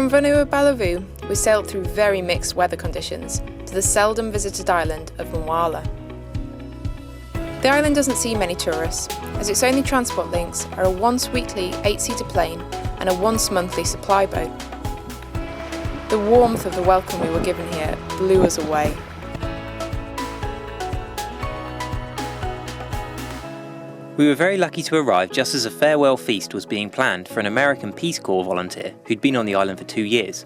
From Vanuatu, we sailed through very mixed weather conditions to the seldom visited island of Moala. The island doesn't see many tourists, as its only transport links are a once-weekly 8-seater plane and a once-monthly supply boat. The warmth of the welcome we were given here blew us away. We were very lucky to arrive just as a farewell feast was being planned for an American Peace Corps volunteer who'd been on the island for 2 years.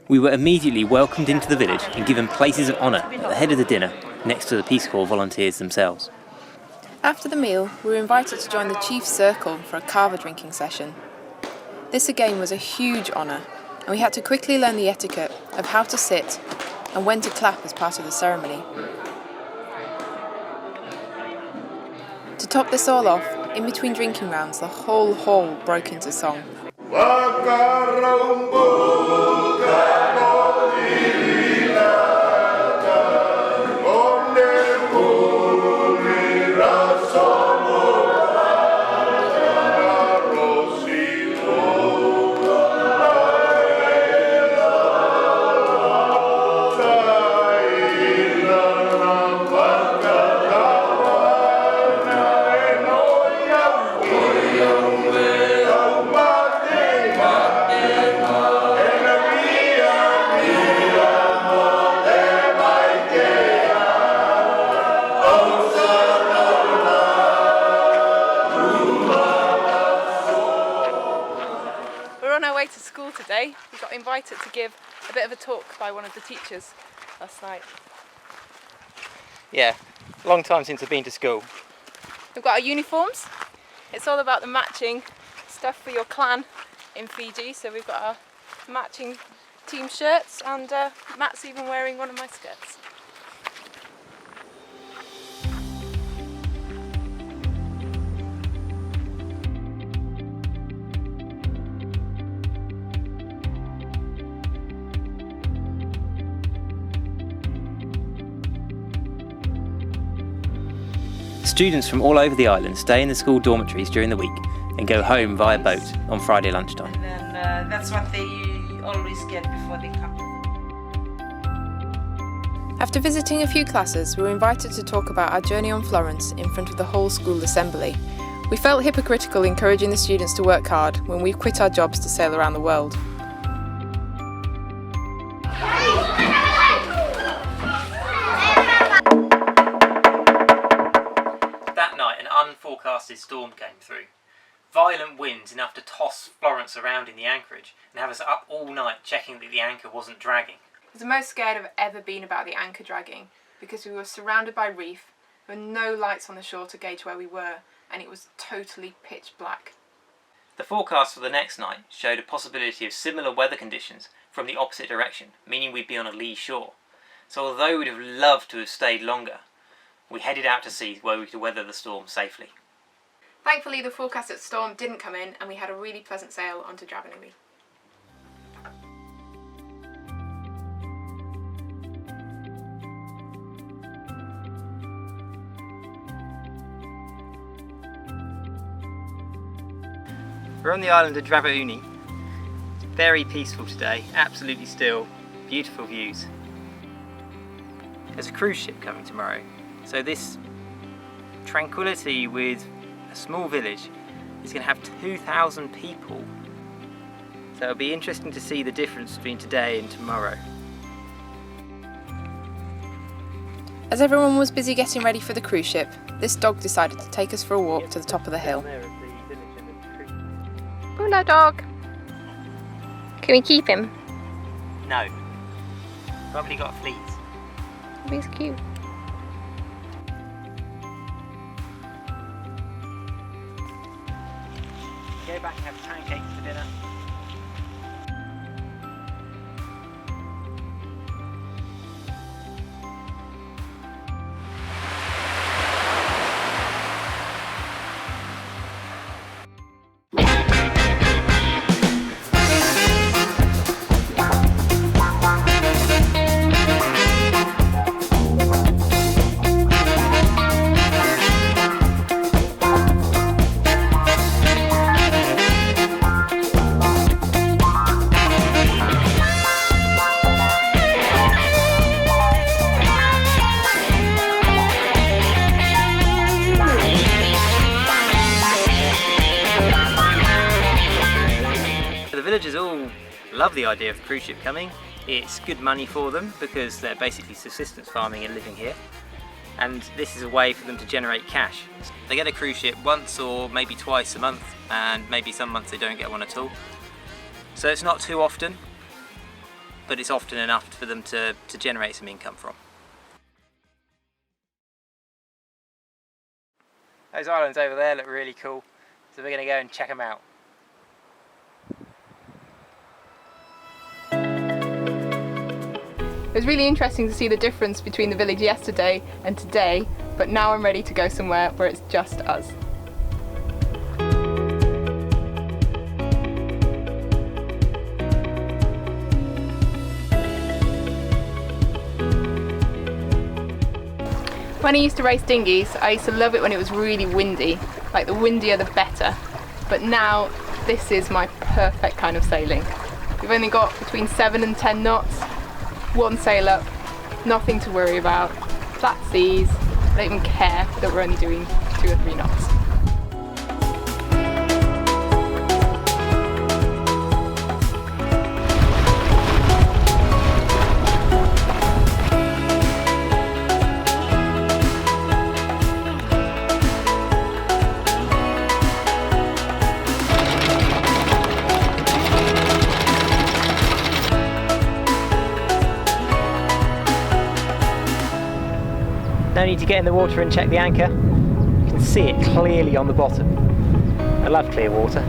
We were immediately welcomed into the village and given places of honour at the head of the dinner, next to the Peace Corps volunteers themselves. After the meal, we were invited to join the chief's circle for a Kava drinking session. This again was a huge honour, and we had to quickly learn the etiquette of how to sit and when to clap as part of the ceremony. To top this all off, in between drinking rounds, the whole hall broke into song. Today, we got invited to give a bit of a talk by one of the teachers last night. Yeah, long time since I've been to school. We've got our uniforms. It's all about the matching stuff for your clan in Fiji. So we've got our matching team shirts and Matt's even wearing one of my skirts. Students from all over the island stay in the school dormitories during the week and go home via boat on Friday lunchtime. And then that's what they always get before they come. After visiting a few classes, we were invited to talk about our journey on Florence in front of the whole school assembly. We felt hypocritical encouraging the students to work hard when we quit our jobs to sail around the world. Unforecasted storm came through. Violent winds enough to toss Florence around in the anchorage and have us up all night checking that the anchor wasn't dragging. I was the most scared I've ever been about the anchor dragging because we were surrounded by reef, there were no lights on the shore to gauge where we were, and it was totally pitch black. The forecast for the next night showed a possibility of similar weather conditions from the opposite direction, meaning we'd be on a lee shore. So although we'd have loved to have stayed longer, we headed out to sea where we could weather the storm safely. Thankfully, the forecasted storm didn't come in and we had a really pleasant sail onto Javanui. We're on the island of Draviuni. It's very peaceful today, absolutely still, beautiful views. There's a cruise ship coming tomorrow. So this tranquility with a small village is going to have 2,000 people. So it'll be interesting to see the difference between today and tomorrow. As everyone was busy getting ready for the cruise ship, this dog decided to take us for a walk to the top of the hill. Bula dog! Can we keep him? No. Probably got fleas. He's cute. Go back and have pancakes for dinner. love the idea of the cruise ship coming. It's good money for them because they're basically subsistence farming and living here. And this is a way for them to generate cash. They get a cruise ship once or maybe twice a month, and maybe some months they don't get one at all. So it's not too often, but it's often enough for them to generate some income from. Those islands over there look really cool, so we're going to go and check them out. It was really interesting to see the difference between the village yesterday and today, but now I'm ready to go somewhere where it's just us. When I used to race dinghies, I used to love it when it was really windy, like the windier the better. But now this is my perfect kind of sailing. We've only got between 7 and 10 knots, one sail up, nothing to worry about, flat seas. I don't even care that we're only doing 2 or 3 knots. No need to get in the water and check the anchor. You can see it clearly on the bottom. I love clear water.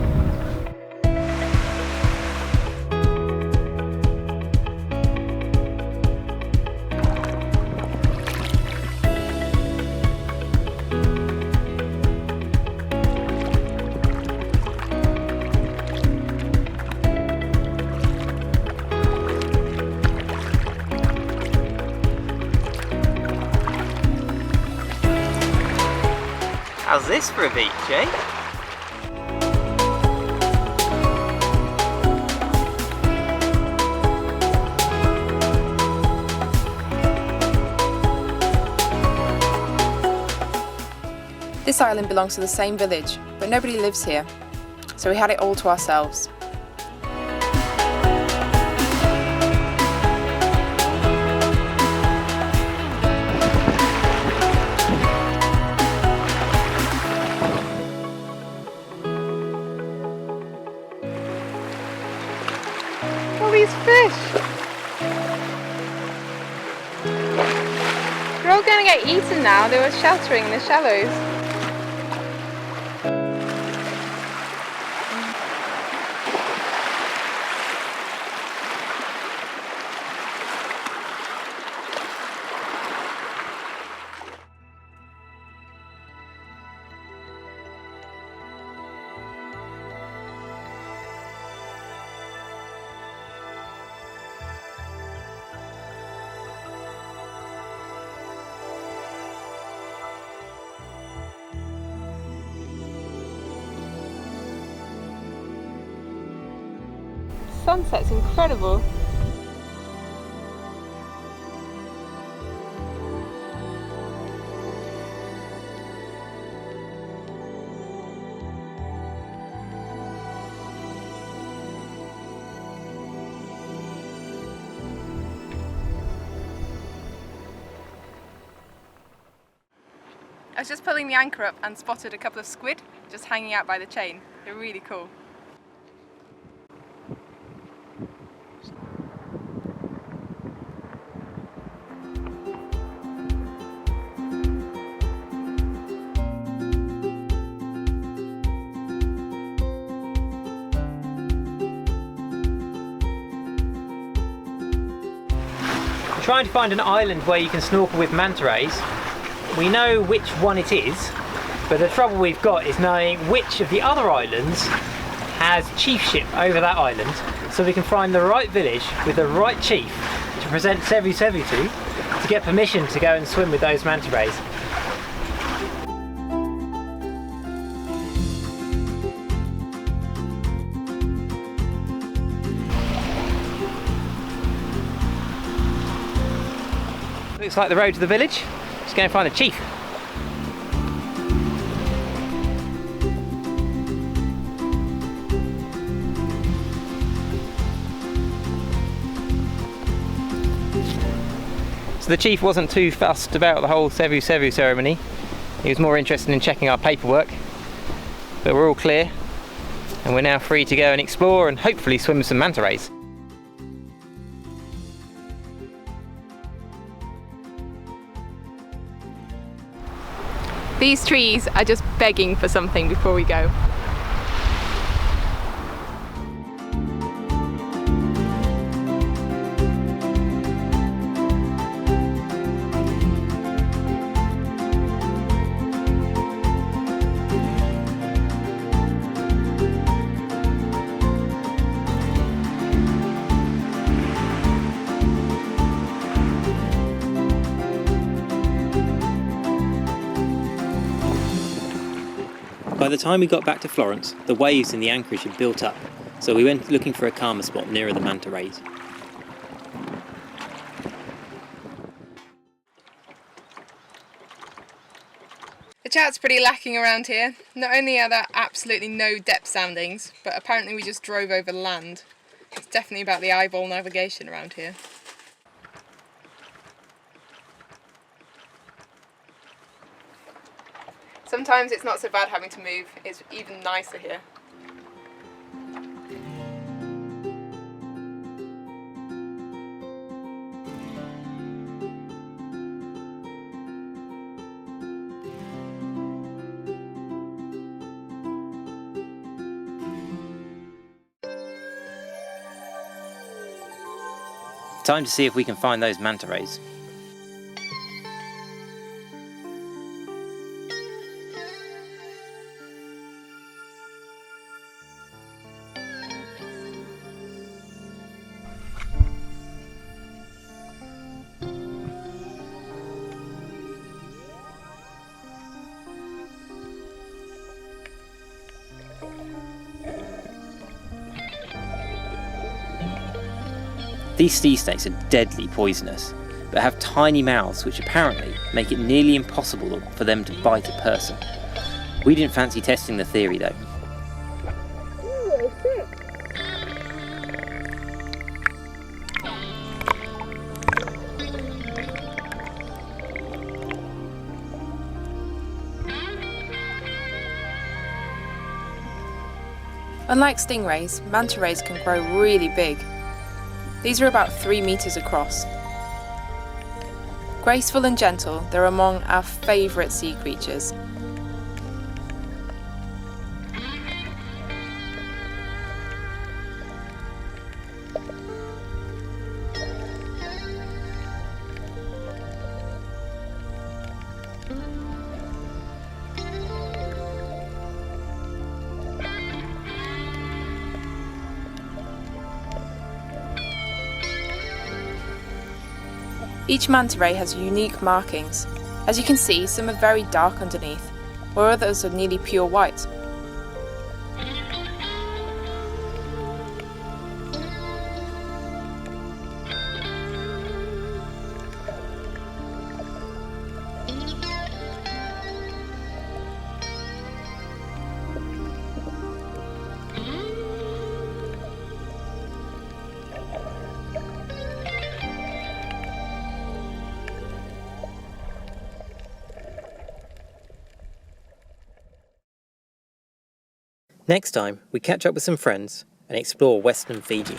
How's this for a beach, eh? This island belongs to the same village, but nobody lives here, so we had it all to ourselves. These fish! They're all going to get eaten now. They were sheltering in the shallows. Sunset's incredible. I was just pulling the anchor up and spotted a couple of squid just hanging out by the chain. They're really cool. Trying to find an island where you can snorkel with manta rays. We know which one it is, but the trouble we've got is knowing which of the other islands has chiefship over that island, so we can find the right village with the right chief to present Sevu Sevu to get permission to go and swim with those manta rays. Looks like the road to the village. Just going to find the chief. So the chief wasn't too fussed about the whole sevu sevu ceremony. He was more interested in checking our paperwork. But we're all clear, and we're now free to go and explore and hopefully swim with some manta rays. These trees are just begging for something before we go. By the time we got back to Florence, the waves in the anchorage had built up, so we went looking for a calmer spot nearer the manta rays. The chat's pretty lacking around here. Not only are there absolutely no depth soundings, but apparently we just drove over land. It's definitely about the eyeball navigation around here. Sometimes it's not so bad having to move, it's even nicer here. Time to see if we can find those manta rays. These sea snakes are deadly poisonous, but have tiny mouths which apparently make it nearly impossible for them to bite a person. We didn't fancy testing the theory though. Unlike stingrays, manta rays can grow really big. These are about 3 meters across. Graceful and gentle, they're among our favourite sea creatures. Each manta ray has unique markings. As you can see, some are very dark underneath, while others are nearly pure white. Next time, we catch up with some friends and explore Western Fiji.